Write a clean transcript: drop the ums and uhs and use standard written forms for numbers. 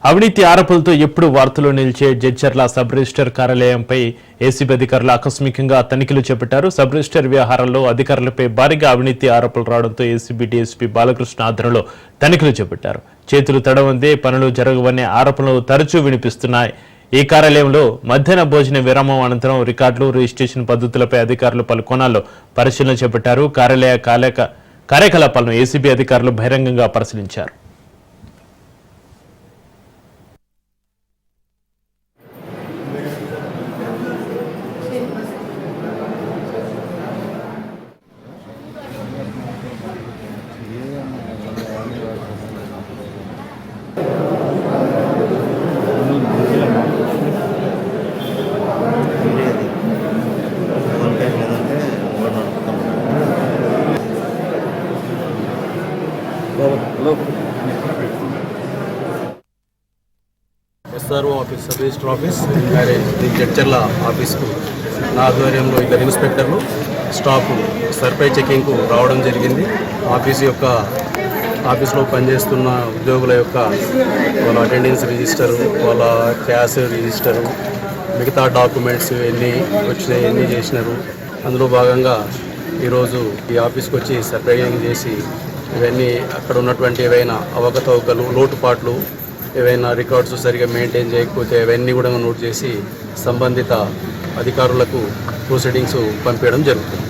అవినీతి ఆరోపణలతో ఎప్పుడు వార్తల్లో నిలిచే జడ్చర్ల సబ్ రిజిస్టర్ కార్యాలయంపై ఏసీబీ అధికారులు ఆకస్మికంగా తనిఖీలు చేపట్టారు. సబ్ రిజిస్టర్ వ్యవహారాల్లో అధికారులపై భారీగా అవినీతి ఆరోపణలు రావడంతో ఏసీబీ డీఎస్పీ బాలకృష్ణ ఆధ్వర్యంలో తనిఖీలు చేపట్టారు. చేతులు తడవందే పనులు జరగవనే ఆరోపణలు తరచూ వినిపిస్తున్నాయి. ఈ కార్యాలయంలో మధ్యాహ్న భోజన విరామం అనంతరం రికార్డులు, రిజిస్ట్రేషన్ పద్ధతులపై అధికారులు పలు కోణాల్లో పరిశీలన చేపట్టారు. కార్యాలయ కార్యకలాపాలను ఏసీబీ అధికారులు బహిరంగంగా పరిశీలించారు. SRO office, sub register office, Jadcherla ఆఫీస్కు నా ఆధ్వర్యంలో ఇద్దరు ఇన్స్పెక్టర్లు స్టాఫ్ సర్ప్రైజ్ చెకింగ్కు రావడం జరిగింది. ఆఫీస్లో పనిచేస్తున్న ఉద్యోగుల యొక్క వాళ్ళ అటెండెన్స్ రిజిస్టరు, వాళ్ళ క్యాష్ రిజిస్టరు, మిగతా డాక్యుమెంట్స్ ఎన్ని వచ్చినాయి, ఎన్ని చేసినారు. అందులో భాగంగా ఈరోజు ఈ ఆఫీస్కి వచ్చి సర్ప్రైజింగ్ చేసి ఇవన్నీ అక్కడ ఉన్నటువంటి ఏవైనా అవకతవకలు, లోటుపాట్లు, ఏవైనా రికార్డ్స్ సరిగా మెయింటైన్ చేయకపోతే అవన్నీ కూడా నోట్ చేసి సంబంధిత అధికారులకు ప్రొసీడింగ్స్ పంపించడం జరుగుతుంది.